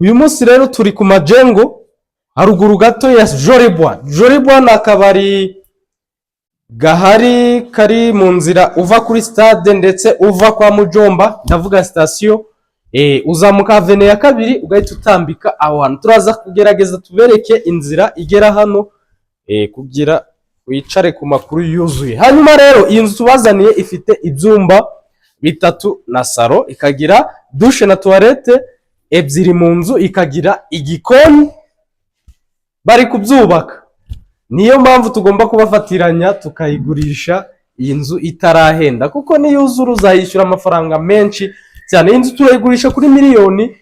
Uyu munsi rero turi ku Majengo haruguru gato ya Jolibwa. Jolibwa ni akabari gahari kari mu nzira uva kuri stade ndetse uva kwa Mujomba, ndavuga station. Uzamuka avenue ya kabiri ugahita utambika aho hantu. Turaza kugerageza tubereke inzira igera hano kugira wicare ku makuru yuzuye. Hanyuma rero iyi nzu tubazaniye ifite ibyumba bitatu na salo, ikagira douche na toilette ebyiri mu nzu, ikagira igikoni. Bari kubyubaka, niyo mpamvu tugomba kubafatiranya tukayigurisha iyi nzu itarahenda, kuko niyo uzuru uzayishyura amafaranga menshi cyane. Iyi nzu turayigurisha kuri miliyoni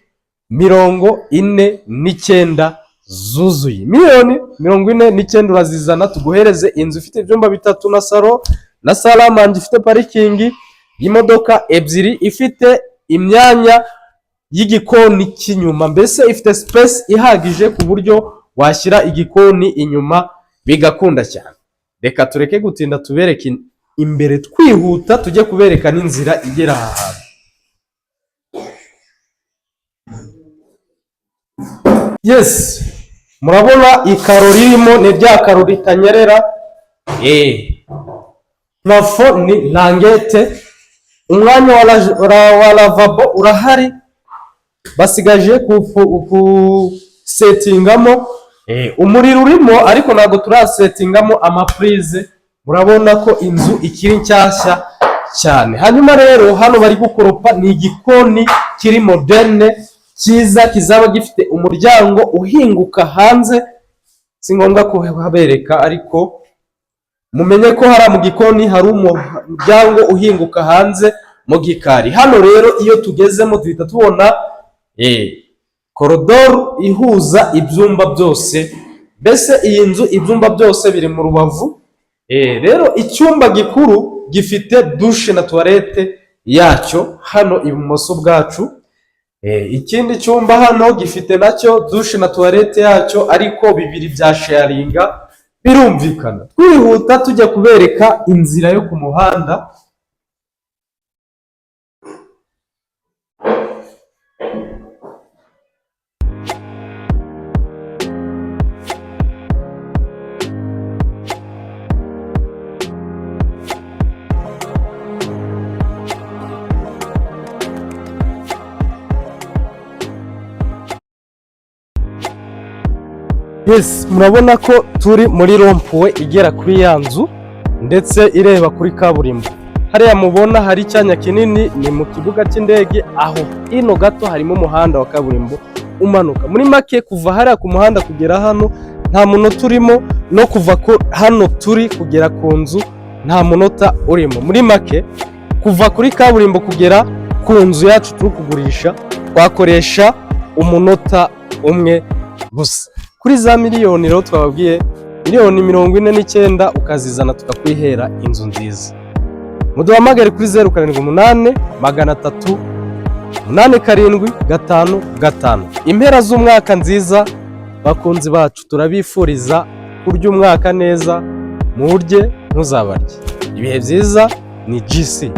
49 zuzuye. Miliyoni 49 urazizana tuguhereze inzu ifite ibyumba bitatu na salo na salamanje, ifite parikingi y'imodoka ebyiri, ifite imyanya y'igikoni cy'inyuma, mbese ifite space ihagije ku buryo washyira igikoni inyuma bigakunda cyane. Reka tureke gutinda tubereke imbere twihuta tujye kubereka n'inzira igera aha hantu. Yes, murabona ikaro ririmo ni rya karo ritanyerera. Plafo ni langete, umwanya wa lavabo urahari, basigaje ku settingamo umuriro urimo, ariko ntabwo turasettingamo amaprize. Murabona ko inzu ikiri nshyashya cyane. Hanyuma rero hano bari gukoropa ni igikoni kiri moderne cyiza, kizaba gifite umuryango uhinguka hanze. Si ngombwa kuhabereka, ariko mumenye ko hari mu gikoni hari umuryango uhinguka hanze mu gikari. Hano rero iyo tugezemo duhita tubona korodoro ihuza ibyumba byose, mbese iyi nzu ibyumba byose biri mu rubavu. Rero icyumba gikuru gifite douche na toilette yacyo hano ibumoso bwacu. Ikindi cyumba hano gifite nacyo douche na toilette yacyo, ariko bibiri bya sharinga birumvikana. Twihuta tujya kubereka inzira yo ku muhanda. Yes, murabona ko turi muri rompuwe igera kuri ya nzu ndetse ireba kuri kaburimbo. Hariya mubona hari icyanya kinini, ni mu kibuga cy'indege. Aho ino gato harimo umuhanda wa kaburimbo umanuka. Muri make kuva hariya ku muhanda kugera hano nta munota urimo, no kuva ko hano turi kugera ku nzu nta munota urimo. Muri make kuva kuri kaburimbo kugera ku nzu yacu turi kugurisha twakoresha umunota umwe gusa. Kuri za miliyoni rero twababwiye miliyoni 49 ukazizana tukakwihera inzu nziza. Muduhamagare kuri 078 300 8755. Impera z'umwaka nziza bakunzi bacu, turabifuriza kurya umwaka neza, murye ntuzabarye. Ibihe byiza ni GC.